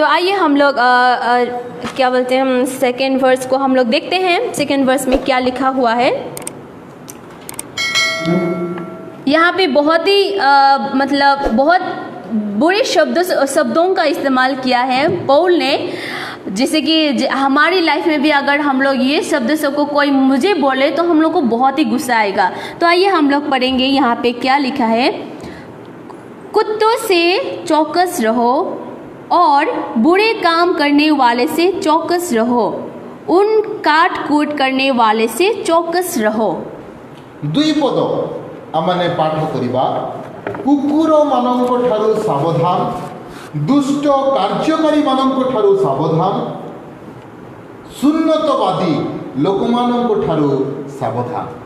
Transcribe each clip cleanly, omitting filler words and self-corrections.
तो आइए हम लोग क्या बोलते हैं, हम सेकेंड वर्स को हम लोग देखते हैं। सेकेंड वर्स में क्या लिखा हुआ है। यहाँ पे बहुत ही मतलब बहुत बुरे शब्दों का इस्तेमाल किया है पौल ने, जैसे कि हमारी लाइफ में भी अगर हम लोग ये शब्द सबको कोई मुझे बोले तो हम लोग को बहुत ही गुस्सा आएगा। तो आइए हम लोग पढ़ेंगे यहाँ पे क्या लिखा है। कुत्तों से चौकस रहो और बुरे काम करने वाले से चौकस रहो, उन काट कूट करने वाले से चौकस रहो। दुई पद आमने पाठ करिबा। कुकुर मानक ठारू सावधान, दुष्ट कार्यकारी मानक ठारू सावधान, सुन्नतवादी लोक मानक ठारू सावधान।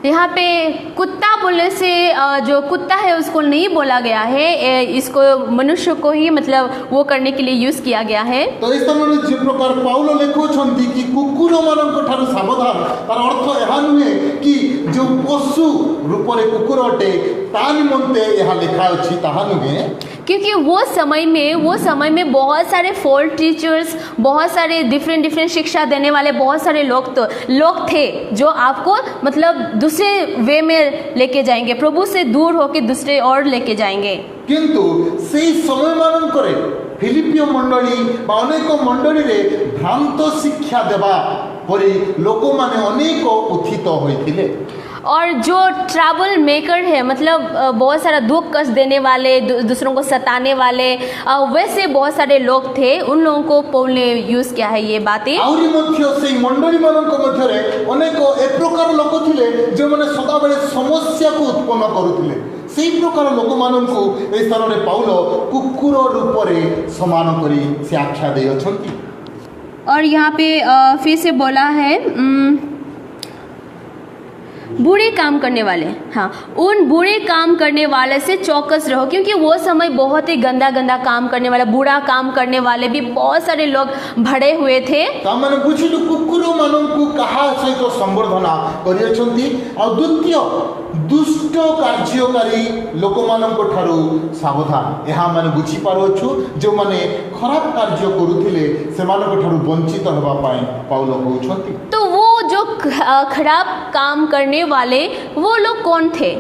यहाँ पे कुत्ता बोलने से जो कुत्ता है उसको नहीं बोला गया है, इसको मनुष्य को ही मतलब वो करने के लिए यूज किया गया है। तो इस समय जो प्रकार पाउल लिखुछंती कि कुकुर मानक ठारू सावधान, तार अर्थ यह नुहे कि जो पशु रूप में कुकुर अटे ता निमंते यह लिखा अछि ताहा नुहे, क्योंकि वो समय में बहुत सारे फॉल्स टीचर्स, बहुत सारे डिफरेंट शिक्षा देने वाले बहुत सारे लोग थे जो आपको मतलब दूसरे वे में लेके जाएंगे, प्रभु से दूर होकर दूसरे और लेके जाएंगे। किंतु से समय मानन करे फिलिपियो मंडली बा अनेक मंडली रे भ्रांत शिक्षा देवा परी लोक माने अनेक उत्थित होइथिले। और जो ट्रबल मेकर है मतलब बहुत सारा दुख कष्ट देने वाले, दूसरों को सताने वाले वैसे बहुत सारे लोग थे, उन लोगों को पौल ने यूज किया है ये बातें। आउरी मध्य से मंडली मानक मध्य रे अनेक एक प्रकार लोक थिले जो माने सदा बेले समस्या को उत्पन्न करूथिले। सेही प्रकार लोक माननकु ए स्थान रे पाउल कुकुर रूप रे समान करी से आख्या दे अछंती। और यहाँ पे फिर से बोला है बुरे काम करने वाले, हाँ, उन बुरे काम करने वाले से चौकस रहो, क्योंकि वो समय बहुत ही गंदा काम करने वाला, बुरा काम करने वाले भी बहुत सारे लोग भरे हुए थे। ताମାନେ बुझिलु कुकुर माननकु कहा सहित संबोधना करियछंती। और द्वितीय दुष्ट कार्यकारी लोक मानक ठारू सावधान, यह माने बुझी पारोछु जो माने खराब कार्य करूथिले सेमानक ठारू वंचित होबा पाए पाउल कहउछंती। तो वो जो खराब काम करने वाले वो लोग कौन थे?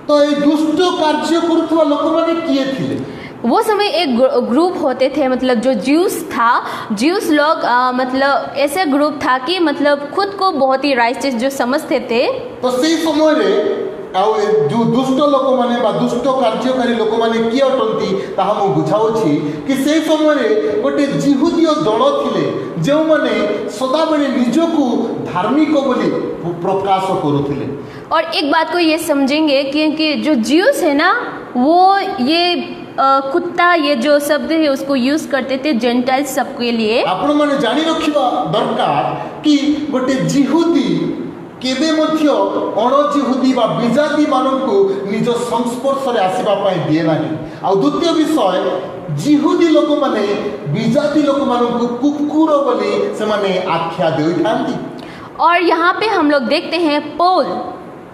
तो ये दुष्ट कार्य करुवा लोक माने किए थिले? वो समय एक ग्रुप होते थे, मतलब जो ज्यूस था, ज्यूस लोग मतलब ऐसे ग्रुप था कि मतलब खुद को बहुत ही राइचियस जो समझते थे। तो सही समय रे जो दुष्ट लोक माने बा दुष्ट कार्यकारी लोक माने किए अटंती ताहा मु बुझाउछि कि से समय रे गोटे जिहुदीय दल थिले जो माने सदा बेले निजको धार्मिक बोली प्रकाश करुथिले। और एक बात को ये समझेंगे कि जो ज्यूस है ना, वो ये कुत्ता ये जो शब्द है उसको यूज करते थे जेंटाइल्स सबके लिए। आपण माने जानि रखिबा दरकार कि गोटे जिहुदी केबे मध्य अणजिहुदी बा विजाति मानकु निज संस्पर्श रे आसीबा पाई दिए नाही। आ द्वितीय विषय जिहुदी लोक माने विजाति लोक मानकु कुकुर बोली से माने आख्या देइथांती। और यहाँ पे हम लोग देखते हैं पौल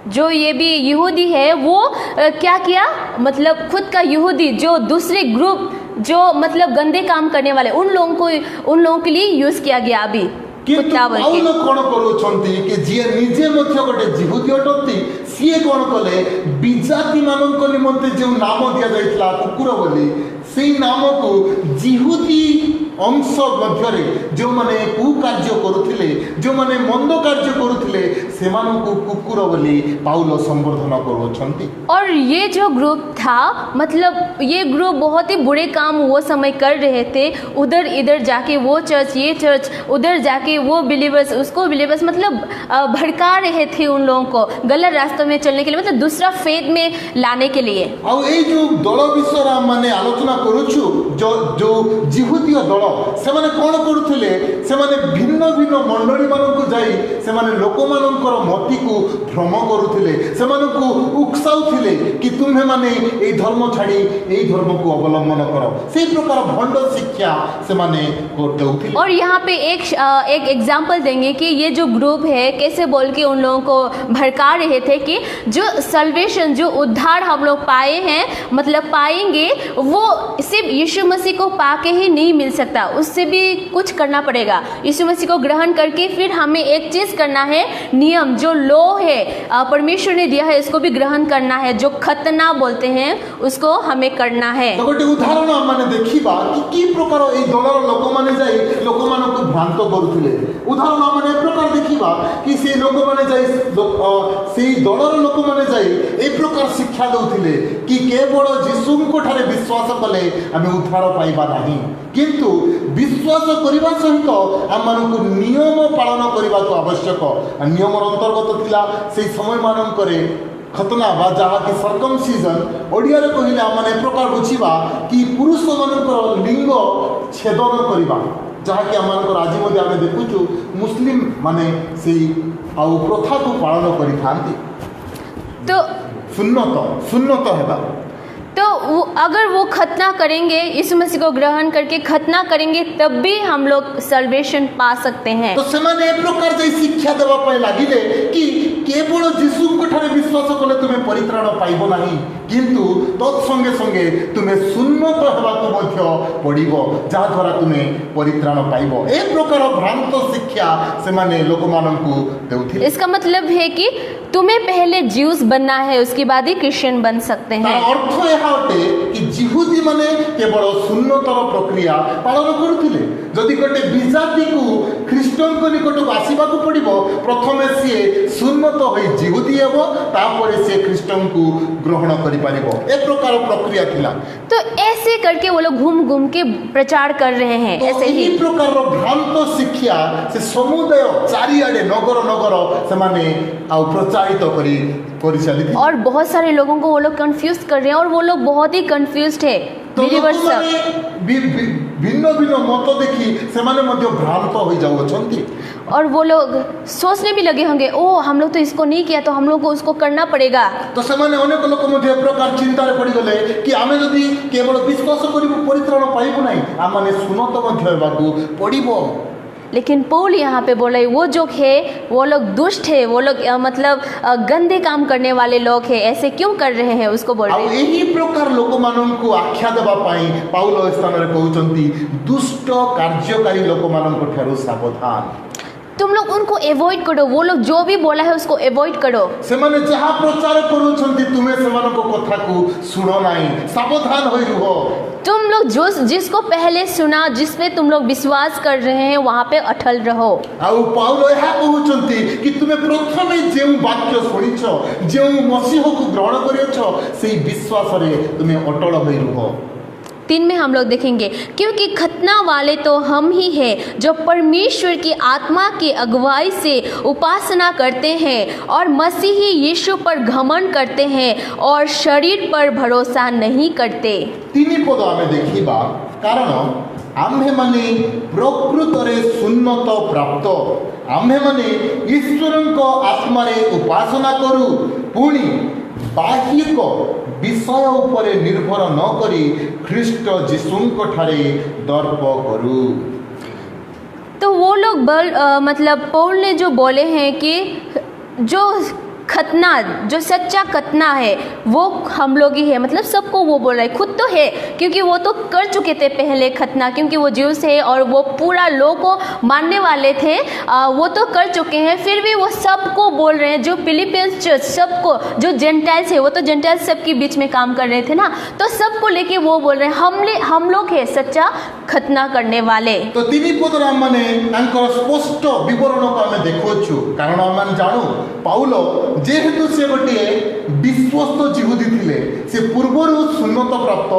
जो ये भी यहूदी है वो क्या किया, मतलब खुद का यहूदी जो दूसरे ग्रुप जो मतलब गंदे काम करने वाले उन लोगों के लिए यूज किया गया। अभी पाउल कौन करुछंती कि जे निजे मध्य गोटे जिहुदी अटंती सीए कौन कले विजाति मानक निमंते जो नाम दिया जाइतला कुकुर बोली सेही नाम को जिहुदी अंश मध्य जो माने कुकार्य करुथिले, जो माने मंद कार्य करुथिले सेमानकु कुकुर बोली पाउल संबोधन करुछंती। और ये जो ग्रुप था मतलब ये ग्रुप बहुत ही बुरे काम वो समय कर रहे थे, उधर इधर जाके वो चर्च ये चर्च, उधर जाके वो बिलीवर्स उसको बिलीवर्स मतलब भड़का रहे थे उन लोगों को गलत रास्ते में चलने के लिए, मतलब दूसरा फेथ में लाने के लिए। और ये जो दल विषय माने आलोचना करुछु जो जिहुदीय दल ଦଳ ସେମାନେ କ'ଣ କରୁଥିଲେ ସେମାନେ ଭିନ୍ନ ଭିନ୍ନ ମଣ୍ଡଳୀମାନଙ୍କୁ ଯାଇ ସେମାନେ ଲୋକମାନଙ୍କର ମତିକୁ ଭ୍ରମ କରୁଥିଲେ ସେମାନଙ୍କୁ ଉକସାଉଥିଲେ କି ତୁମ୍ଭେମାନେ ଏଇ ଧର୍ମ ଛାଡ଼ି ଏଇ ଧର୍ମକୁ ଅବଲମ୍ବନ କର ସେଇ ପ୍ରକାର ଭଣ୍ଡ ଶିକ୍ଷା ସେମାନେ ଦେଉଥିଲେ। और यहाँ पे एक एग्जाम्पल देंगे कि ये जो ग्रुप है कैसे बोल के उन लोगों को भड़का रहे थे कि जो सल्वेशन जो उद्धार हम लोग पाए हैं मतलब पाएंगे वो सिर्फ यीशु मसीह को पाके ही नहीं मिल सकता, उससे भी कुछ करना पड़ेगा। यीशु मसीह को ग्रहण करके फिर हमें एक चीज़ करना है, नियम जो लॉ है परमेश्वर ने दिया है इसको भी ग्रहण करना है, जो खतना बोलते हैं उसको हमें करना है। तो गोटे उदाहरण माने देखिबा कि प्रकार ए दलर लोक माने जाई लोक मानक भ्रांत करूथिले। उदाहरण माने ए प्रकार देखिबा कि से लोक माने जाई से दलर लोक माने जाई ए प्रकार शिक्षा दउथिले कि केवल यीशुको ठारे विश्वास कले आमे उद्धार पाइबा नाही, किंतु विश्वास करबा सहित आमनको नियम पालन करबा तो आवश्यक। नियम अंतर्गत थिला से समय मानकरे खतना बा जहाँ कि सर्कमसिजन ओडिया कहले आम ए प्रकार बुझा कि पुरुष मान लिंग छेदन करवा जहाँ कि आम आज आम देखुचु मुस्लिम माने से आउ प्रथा को पालन करी तो सुन्नत है तो अगर वो खतना करेंगे यीशु मसीह को ग्रहण करके खतना करेंगे तब भी हम लोग सल्वेशन पा सकते हैं। तो सेमाने ए प्रकार जे शिक्षा देवा पय लागिले कि केवल यीशु को ठारे विश्वास कले तुम्हें परित्राण पाइबो नाही, किंतु तत्संगे संगे तुम्हें सुन्नत हेबाको मध्य पड़िबो जहाँ द्वारा तुम्हें परित्राण पाइबो। ए प्रकार भ्रांत शिक्षा सेमाने लोकमानंकु देउथिले। इसका मतलब है कि तुम्हें पहले ज्यूस बनना है उसके बाद ही क्रिश्चियन बन सकते हैं। अर्थ यह अटे कि जिहुदी माने केवल सुन्नतर प्रक्रिया पालन करुथिले। जदि गोटे विजाति को ख्रीष्टन को निकट को आसवा को पड़ो प्रथमे सी सुन्नत हो जिहुदी हेब तापर से ख्रीष्टन को ग्रहण कर ए प्रकार प्रक्रिया थिला। तो ऐसे करके वो लोग घूम घूम के प्रचार कर रहे हैं। तो ऐसे ही प्रकार भ्रांत शिक्षा से समुदाय चारिआडे नगर नगर से माने प्रचारित करी चली थी और बहुत सारे लोगों को वो लोग कंफ्यूज कर रहे हैं और वो लोग बहुत ही कंफ्यूज्ड है। तो भिन्न भिन्न मत देखी से भ्रांत हो जाउछंती और वो लोग सोचने भी लगे होंगे ओ हम लोग तो इसको नहीं किया तो हम लोग को उसको करना पड़ेगा। तो सेमाने अनेक लोक मध्य प्रकार चिंता रे पड़ी गले कि आमे जदि केवल विश्वास करिबो परित्राण पाइबो नाही आमाने सुनत मध्य हेबाकू पड़िबो। लेकिन पौल यहाँ पे बोल रहे वो जो है वो लोग दुष्ट है, वो लोग मतलब गंदे काम करने वाले लोग हैं, ऐसे क्यों कर रहे हैं उसको बोल रहे हैं। यही प्रकार लोक माननकु आख्या देबा पाई पाउल स्थान रे कहउचंती दुष्ट कार्यकारी लोक माननकु ठारू सावधान। तुम लोग उनको एवॉइड करो, वो लोग जो भी बोला है उसको एवॉइड करो। सेमाने जहाँ प्रचार करूछंती तुमे सेमानको कथा को सुनो नाही, सावधान होई रुहो। तुम लोग जो जिसको पहले सुना जिसमें तुम लोग विश्वास कर रहे हैं वहाँ पे अटल रहो। आउ पाउल यह कहउचंती कि तुमे प्रथमे जे वाक्य सुनिछो जे मसीह को ग्रहण करियछो सेही विश्वास रे तुमे अटल होई रुहो। 3 में हम लोग देखेंगे क्योंकि खतना वाले तो हम ही हैं जो परमेश्वर की आत्मा की अगुवाई से उपासना करते हैं और मसीही यीशु पर घमंड करते हैं और शरीर पर भरोसा नहीं करते। 3 पद आमे देखिबा कारण आम्भे माने प्रकृत रे सुन्नत प्राप्त आम्भे माने ईश्वरको आत्मा रे उपासना करू पुणी बाह्यिक विषय उपरे निर्भर न करी ख्रीष्ट जीशुंको ठारे दर्प करू। तो वो लोग मतलब पौल ने जो बोले हैं कि जो खतना जो सच्चा खतना है वो हम लोग ही है, मतलब सबको वो बोल रहे खुद तो है क्योंकि वो तो कर चुके थे पहले खतना, क्योंकि वो ज्यूस है और वो पूरा लोग को मानने वाले थे, वो तो कर चुके हैं। फिर भी वो सबको बोल रहे हैं जो फिलिपियंस चर्च सबको जो जेंटाइल्स है वो तो जेंटाइल्स सबके बीच में काम कर रहे थे ना, तो सबको लेके वो बोल रहे हैं हम लोग है सच्चा खतना करने वाले। तो 3 पद माने स्पष्ट विवरण को आम देखु कारण आम जानू पाउल जेहेतु से गोटे विश्वस्त जिहुदी थिले से पूर्वर सुन्नत प्राप्त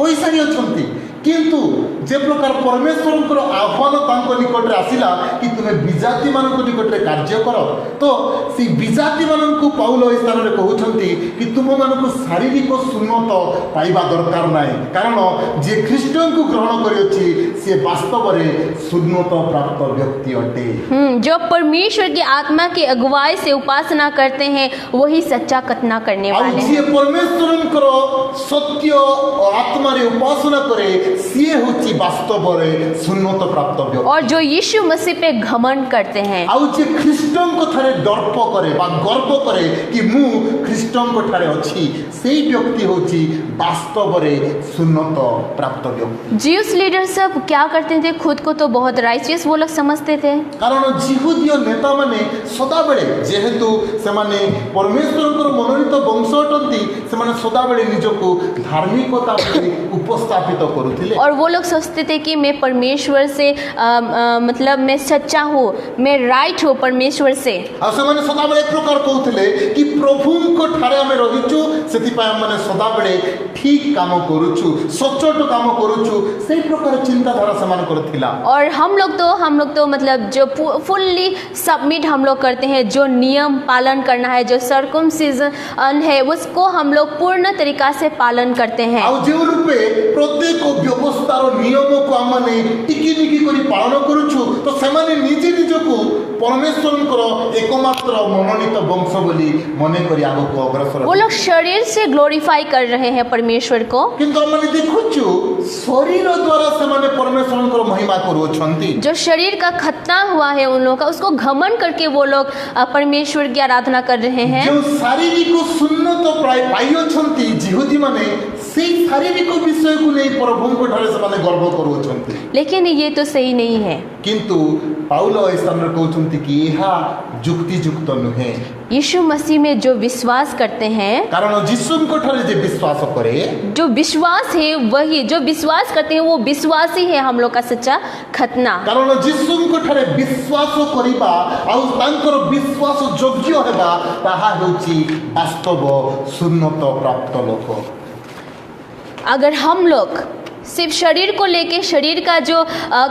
हो सारी अछंती किंतु जे प्रकार परमेश्वर आह्वान तांको निकट आसिला कि तुम्हें विजाति मान निकट कार्य कर, तो सी विजाति मान पाउल ए स्थान में कहते कि तुम मान शारीरिक शून्यता पाइबा दरकार ना, कारण जे ख्रीष्टन को ग्रहण करिछि से वास्तव में शून्यता प्राप्त व्यक्ति अटे। जो परमेश्वर की आत्मा की अगुवाई से उपासना करते हैं वही सच्चा खतना करने वाले हैं। परमेश्वर सत्य आत्मा रे उपासना करे सी होची वास्तव में शून्यता प्राप्त व्यक्ति। और जो यीशु मसीह पे घमंड करते हैं, आउ जे ख्रीष्टन को थारे दर्प करे बा गर्व करे कि मु ख्रीष्टन को थारे अछि, सेही व्यक्ति होची वास्तव में शून्यता प्राप्त व्यक्ति। ज्यूस लीडर सब क्या करते थे, खुद को तो बहुत राइचियस वो लोग समझते थे, कारण जिहुदीय नेता माने सदा बेले जेहेतु से माने परमेश्वर मनोनीत वंश अटंती से माने सदा बेले निजको धार्मिकता उपस्थापित करुथिले। और वो लोग सोचते थे कि मैं परमेश्वर से मतलब मैं सच्चा हूँ, मैं राइट हूँ परमेश्वर से। आ से माने सदा बेले एक प्रकार कहउथिले कि प्रभु को ठारे हमें रहिछु, सेति पाए माने सदा बेले ठीक काम करूछु, सचोट काम करूछु, सेही प्रकार चिंताधारा समान करथिला। और हम लोग तो मतलब जो फुल्ली सबमिट हम लोग करते हैं, जो नियम पालन करना है, जो सर्कमसिजन है उसको हम लोग पूर्ण तरीका से पालन करते हैं। आ जे रूपे प्रत्येक व्यवस्था और नियम को आमने टिकी निकी करी पालन करूछु, तो सेमाने निजे निजको परमेश्वर एकमात्र मनोनीत वंश बोली मने करी आगो को अग्रसर। वो लोग शरीर से ग्लोरीफाई कर रहे हैं परमेश्वर को, किंतु हमने देखुछु शरीर द्वारा सेमाने परमेश्वर को महिमा करूछंती। जो शरीर का खतना हुआ है उन लोगों का, उसको घमंड करके वो लोग परमेश्वर की आराधना कर रहे हैं। जो शारीरिक शून्यता प्राय पाइछंती जिहुदी माने सेही शारीरिक विषय को नहीं प्रभु को ठारे सेमाने गर्व करूछंती, लेकिन ये तो सही नहीं है। किंतु पाउल इस स्थान में कहउछंती कि यहा जुक्ति युक्त नुहे। यीशु मसीह में जो विश्वास करते हैं, कारण यीशु को ठारे जे विश्वास करे, जो विश्वास है वही जो विश्वास करते हैं वो विश्वास ही है हम लोग का सच्चा खतना। कारण यीशु को ठारे विश्वास करिबा आ तांकर विश्वास योग्य हेबा ताहा होची वास्तव शून्यता प्राप्त लोक। अगर हम लोग सिर्फ शरीर को लेके, शरीर का जो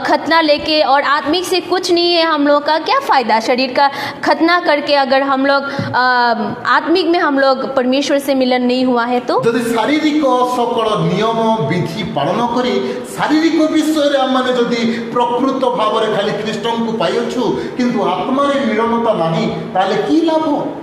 खतना लेके और आत्मिक से कुछ नहीं है हम लोग का, क्या फ़ायदा शरीर का खतना करके अगर हम लोग आत्मिक में हम लोग परमेश्वर से मिलन नहीं हुआ है तो। यदि शारीरिक सकल नियम विधि पालन करी शारीरिक विषय रे माने यदि प्रकृत भाव रे खाली ख्रीष्टन को पाइछु किंतु आत्मा रे मिलनता नाही, ताले की लाभ?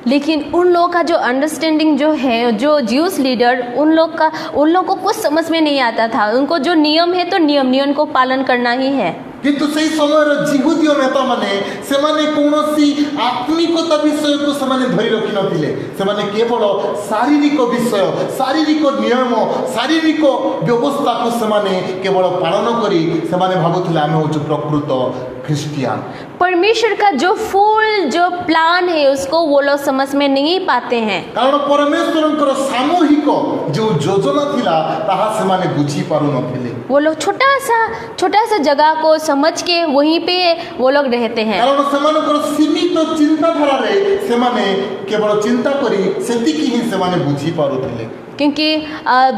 लेकिन उन लोगों का जो अंडरस्टैंडिंग जो है, जो ज्यूस लीडर, उन लोग को कुछ समझ में नहीं आता था। उनको जो नियम है तो नियम को पालन करना ही है। किंतु सही समय जिहुदीय नेता माने सेमाने कोनोसी आत्मिकता विषय को सेमाने धरि रखि नथिले, सेमाने केवल शारीरिक विषय, शारीरिक नियम, शारीरिक व्यवस्था को सेमाने केवल पालन करी सेमाने भाबुथिले आमे होछु प्रकृत क्रिश्चियन। परमेश्वर का जो फुल जो प्लान है उसको वो लोग समझ में नहीं पाते हैं, कारण परमेश्वर सामूहिक जो योजना थिला ताहा सेमाने बुझी पारु नथिले। वो लोग छोटा सा जगह को समझ के वहीं पे वो लोग रहते हैं, कारण सेमानकर सीमित चिंताधारा रे सेमाने केवल चिंता करी सेतिकी ही सेमाने बुझी पारुथिले। क्योंकि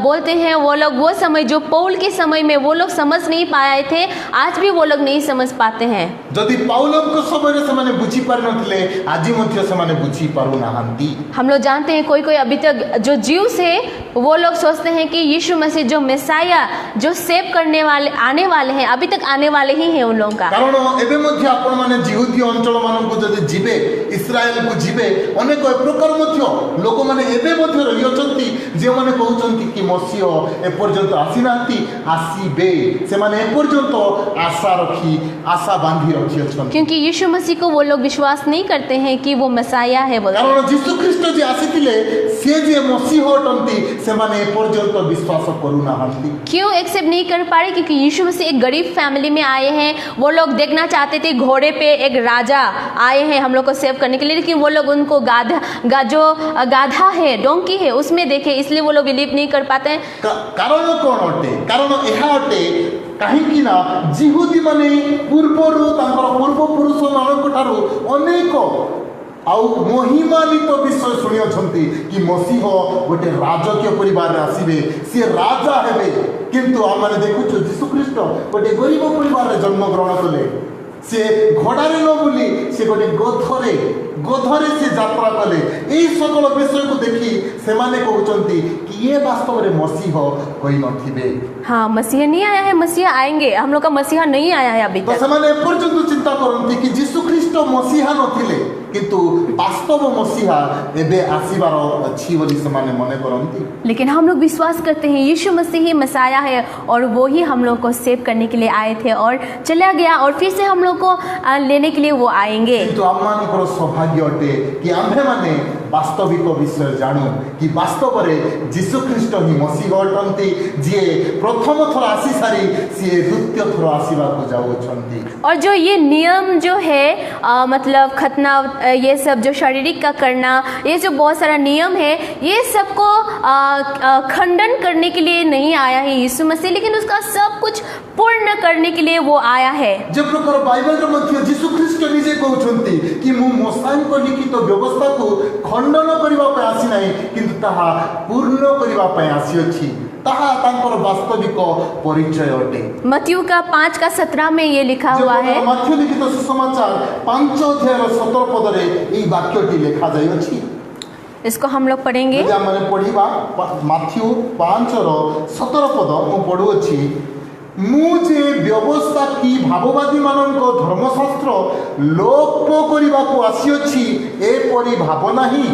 बोलते हैं वो लोग वो समय जो पौल के समय में वो लोग समझ नहीं पाए थे, आज भी वो लोग नहीं समझ पाते हैं। यदि पौलक समय रे सेमाने बुझी पार नथिले आज मध्य सेमाने बुझी पारु नाहंती। हम लोग जानते हैं कोई अभी तक जो ज्यूस है वो लोग सोचते हैं कि यीशु मसीह जो मेसाया जो सेव करने वाले आने वाले हैं, अभी तक आने वाले ही हैं उन लोगों का। कारण एबे मध्य आपण माने जिहुदी अंचल मानन को जदि जिबे इस्राएल को जिबे अनेक प्रकार मध्य लोक माने एबे मध्य रहि अछंती जे माने कहउछंती कि मसीह ए पर्यंत आसी नांती, आसीबे से माने ए पर्यंत आशा रखी आशा बांधी रखी अछंती, क्योंकि यीशु मसीह को वो लोग विश्वास नहीं करते हैं कि वो मेसाया है बोलते। कारण यीशु ख्रीष्ट जे आसीतिले से जे मसीह अटंती से माने ए पर्यंत विश्वास करू नाहंती। क्यों एक्सेप्ट नहीं कर पा रहे? क्योंकि यीशु मसीह एक गरीब फैमिली में आए हैं, वो लोग देखना चाहते थे घोड़े पे एक राजा आए हैं हम लोग को सेव करने के लिए, लेकिन वो लोग उनको गाधा है, डोंकी है उसमें देखे, इसलिए वो लोग बिलीव नहीं कर पाते हैं। कारण कौन अटे? कारण एहा अटे कहीं ना जिहुदी माने पूर्वरु तांकर पूर्व पुरुष मानक ठारू अनेक आउ महिमानित विषय शुणी अछंती कि मसीह गोटे राजकीय परिवार रे आसीबे, सी राजा हेबे, किंतु आम मैंने देखुଛୁ जीशु ख्रीष्ट गोटे गरीब परिवार रे जन्म ग्रहण कले से घोड़ारे न बुली से गोटे गोधरे से यात्रा कले यही सकल विषय को देखी से माने कहउचंती कि ये वास्तव में मसीह होई नथिबे। हाँ, मसीहा नहीं आया है, मसीहा आएंगे। हम लोग का मसीहा नहीं आया है अभी तो तक। से एपर्यंत चिंता करती कि जीशु ख्रीष्ट मसीहा नथिले किंतु वास्तव मसीहा एबे आसीबार अछि बोली से माने मने करंती। लेकिन हम लोग विश्वास करते हैं यीशु मसीह ही मसाया है और वो ही हम लोग को सेव करने के लिए आए थे और चला गया और फिर से हम लोग को लेने के लिए वो आएंगे। किंतु आम सौभाग्य अटे कि आम्भे माने वास्तविक विषय जानू कि वास्तव में जीशु ख्रीष्ट ही मसीह अटंती जी प्रथम थर आसी सारी सी द्वितीय थर आसवा को जाऊँगी। और जो ये नियम जो है मतलब खतना ये सब जो शारीरिक का करना ये जो बहुत सारा नियम है ये सबको खंडन करने के लिए नहीं आया है यीशु मसीह, लेकिन उसका सब कुछ पूर्ण करने के लिए वो आया है। जब प्रकार बाइबल रे मध्य जीशु ख्रीष्ट निजे कहउछंती कि मु मोसांक लिखित व्यवस्था को खंडन करबा पे आसी नाही किंतु ताहा पूर्ण करबा पे आसी अछि, ताहा तांकर वास्तविक परिचय अटे। मत्ती का 5:17 में ये लिखा हुआ है। मत्ती लिखित सुसमाचार 5 अध्याय 17 पद रे ई वाक्यटी लिखा जाय अछि। इसको हम लोग पढ़ेंगे। यदि हमने पढ़िबा मत्ती 5:17 पद मु पढु अछि। मुझे व्यवस्था की भाववादी मानक धर्मशास्त्र लोप करने को आसी अच्छी एपरी भाव नहीं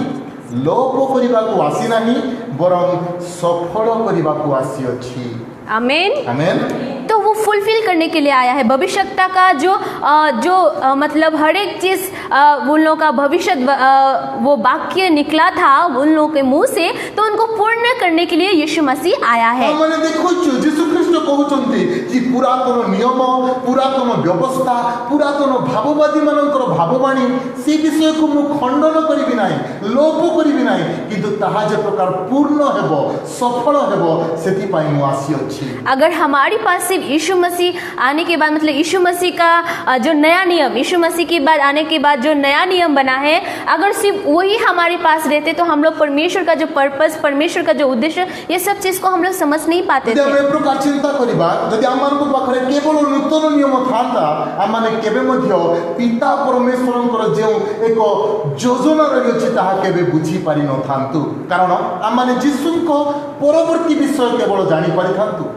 लोप करने को आसी नहीं बरं सफल करने को आसी अच्छी। आमीन आमीन। तो वो फुलफिल करने के लिए आया है भविष्यता का जो मतलब हर एक चीज़ उन लोगों का भविष्य वो वाक्य निकला था उन लोगों के मुंह से, तो उनको पूर्ण करने के लिए यीशु मसीह आया है। मैंने देखो जीशु ख्रीष्ट कहउचंती कि पुरातन नियम पुरातन व्यवस्था पुरातन भाववादी मानकर भाववाणी से विषय को मु खंडन करिबि नाही लोप करिबि नाही किंतु ताहा जे प्रकार पूर्ण हेबो सफल हेबो सेति पई मु आसी अछि। अगर हमारे पास सिर्फ यीशु मसीह आने के बाद मतलब यीशु मसीह का जो नया नियम यीशु मसीह के बाद आने के बाद जो नया नियम बना है अगर सिर्फ वही हमारे पास रहते तो हम लोग परमेश्वर का जो पर्पस परमेश्वर का जो उद्देश्य ये सब चीज को हम लोग समझ नहीं पाते थे। जब प्रकार चिंता करिबा यदि आमानक पाखरे केवल नूतन नियम थांता आमाने केबे मध्य पिता परमेश्वरंकर जे एक योजना रही अछि ताहा केबे बुझी पारि न थांतु कारण आमाने यीशुको परवर्ती विषय केवल जानि पारि थांतु।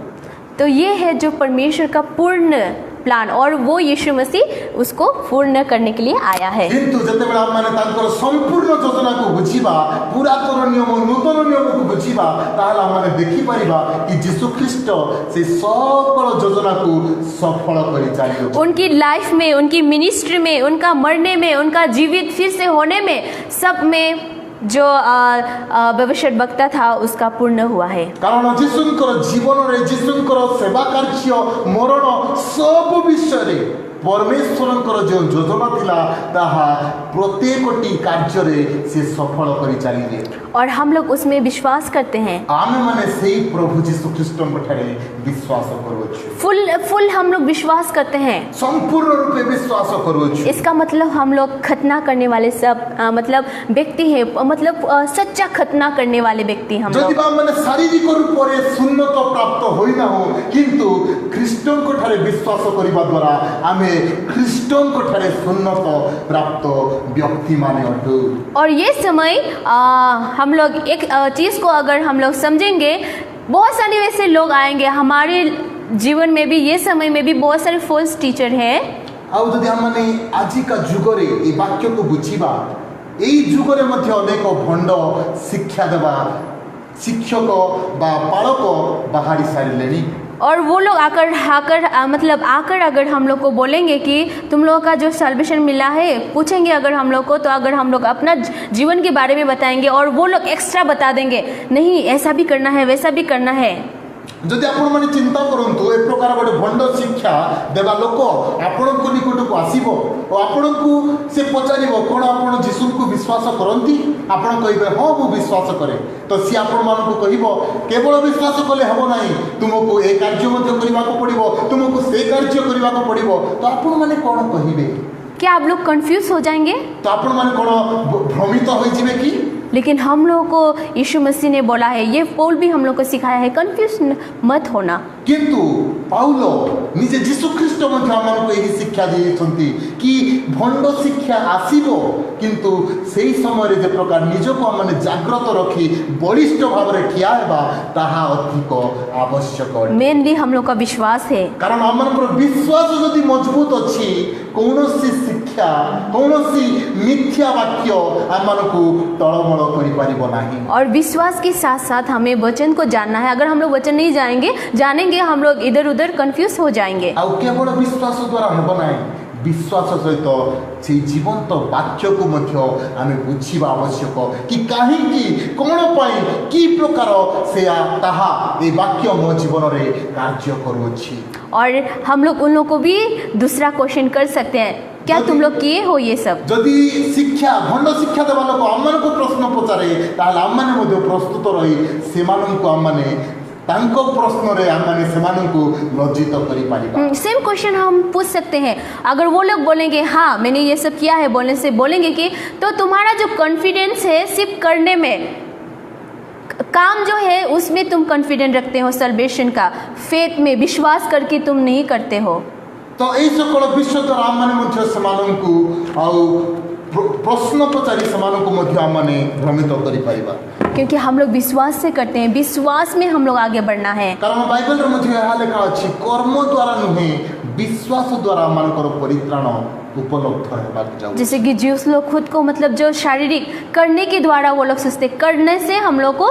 तो ये है जो परमेश्वर का पूर्ण प्लान और वो यीशु मसीह उसको पूर्ण करने के लिए आया है। किंतु जतेबेला माने तांकर संपूर्ण योजना को बुझीबा पुरातन नियम नूतन नियम को बुझीबा ताहला माने देखि परिबा कि यीशु ख्रीष्ट से सकल योजना को सफल करि चालियो। उनकी लाइफ में उनकी मिनिस्ट्री में उनका मरने में उनका जीवित फिर से होने में सब में जो भविष्यवक्ता था उसका पूर्ण हुआ है। कारण जीशुंकर जीवन रे जीशुंकर सेवा कार्य मरण सब विषय रे परमेश्वरंकर जो योजना थिला ताहा प्रत्येकटी कार्य रे से सफल करि चालिले और हम लोग उसमें विश्वास करते हैं। आमे माने सेही प्रभु जीशु ख्रीष्टन ठारे विश्वास करूछु फुल हम लोग विश्वास करते हैं संपूर्ण रूपे विश्वास करूछु। इसका मतलब हम लोग खतना करने वाले सब मतलब व्यक्ति है मतलब सच्चा खतना करने वाले व्यक्ति हम लोग। जदि माने शारीरिक रूप रे शून्यता प्राप्त होई ना हो किंतु ख्रीष्टन को ठारे विश्वास करिबा द्वारा आमे ख्रीष्टन को ठारे शून्यता प्राप्त व्यक्ति माने अटू। और ये समय हम लोग एक चीज़ को अगर हम लोग समझेंगे बहुत सारे वैसे लोग आएंगे हमारे जीवन में भी ये समय में भी बहुत सारे फॉल्स टीचर हैं। आउ जदि हमने आजि का जुग रे ए वाक्य को बुझीबा एई जुग रे मध्य अनेक भंड शिक्षा देवा शिक्षक बा पालक बाहरी सारिलेनी और वो लोग आकर अगर हम लोग को बोलेंगे कि तुम लोगों का जो सल्वेशन मिला है पूछेंगे अगर हम लोग को तो अगर हम लोग अपना जीवन के बारे में बताएंगे और वो लोग एक्स्ट्रा बता देंगे नहीं ऐसा भी करना है वैसा भी करना है। जदि आपण माने चिंता करंतु ए प्रकार गोटे भंड शिक्षा देवा लोक आपण को निकट को आसीबो और आपण को से पचारिबो कोन आपण जीसु को विश्वास करंती आपण कहिबे हां मु विश्वास करे तो सी आपण मान को कहिबो केवल विश्वास कले हबो नाही तुमको ए कार्य मध्य करबा को पड़िबो तुमको से कार्य करबा को पड़िबो तो आपण माने कोन कहिबे? क्या आप लोग कंफ्यूज हो जाएंगे? तो आपण माने कोन भ्रमित होई जिवे कि लेकिन हम लोगों को यीशु मसीह ने बोला है, ये पौल भी हम लोग को सिखाया है, कंफ्यूज मत होना। किंतु पाउलो निजे जीसु ख्रीष्ट मध्य आमको यही शिक्षा देइछन्ति कि भंड शिक्षा आसीबो, किंतु सेही समय जे प्रकार निजको आमने जागृत रखी बलिष्ठ भाव रे ठिया हेबा ताहा अधिक आवश्यक। मेनली हम लोग का विश्वास है, कारण आमनकर विश्वास यदि मजबूत अछि कौनसी शिक्षा कौनसी मिथ्या वाक्य आमनको तळमळ करि परिबो नाही। और विश्वास के साथ साथ हमें वचन को जानना है। अगर हम लोग वचन नहीं जानेंगे हम लोग इधर उधर कंफ्यूज हो जाएंगे। आ केवल विश्वास द्वारा हेबो नाही, विश्वास सहित से जीवंत वाक्य को मध्य आमे बुझिबा आवश्यक कि काहेकि कोन पई की प्रकार से ताहा ए वाक्य मो जीवन रे कार्य करूछि। और हम लोग उन लोग को भी दूसरा क्वेश्चन कर सकते हैं, क्या तुम लोग किए हो ये सब? जदि शिक्षा भंड शिक्षा देवा लोक आमन को प्रश्न पचारे ताल आमने मध्य प्रस्तुत रही सेमान को आमने तांको प्रश्न रे आमने सेमान को लज्जित करि पारिबा। सेम क्वेश्चन हम पूछ सकते हैं। अगर वो लोग बोलेंगे हाँ मैंने ये सब किया है, बोलने से बोलेंगे कि तो तुम्हारा जो कॉन्फिडेंस है सिर्फ करने में, काम जो है उसमें तुम कॉन्फिडेंट रखते हो, सल्वेशन का फेथ में विश्वास करके तुम नहीं करते हो। तो यही सकल विश्व द्वारा आमने मध्य सेमानंकु आ प्रश्न पचारि सेमानंकु मध्य आमने भ्रमित करि पारिबा, क्योंकि हम लोग विश्वास से करते हैं, विश्वास में हम लोग आगे बढ़ना है। कारण बाइबल रे मध्य यह लिखा अछि कर्म द्वारा नुहे विश्वास द्वारा मानकर परित्राण उपलब्ध हेबाक जाउ। जैसे कि ज्यूस लोग खुद को मतलब जो शारीरिक करने के द्वारा वो लोग सोचते करने से हम लोग को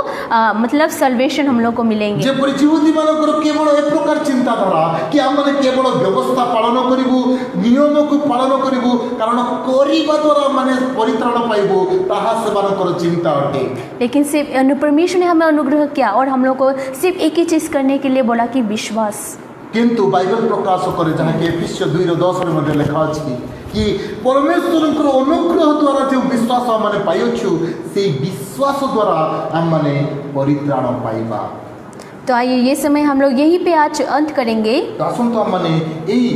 मतलब सल्वेशन हम लोग को मिलेंगे। जे परिजीवती मानकर केवल एक प्रकार चिंताधारा कि हमने केवल व्यवस्था पालन करिबु, नियम को पालन करिबु, कारण करिबा द्वारा माने परित्राण पाइबु, ताहा से मानकर चिंता अटे। लेकिन सिर्फ परमेश्वर ने हमें अनुग्रह किया और हम लोग को सिर्फ एक ही चीज करने के लिए बोला कि विश्वास। किंतु बाइबल प्रकाश करे जहाँ के एफिसियो 2:10 रे मध्ये लिखा अछि कि परमेश्वरଙ୍କର अनुग्रह द्वारा जो विश्वास हमने पाइछु से विश्वास द्वारा हमने परित्राण पाइबा। तो आइए ये समय हम लोग यहीं पे आज अंत करेंगे। दासन तो हमने यही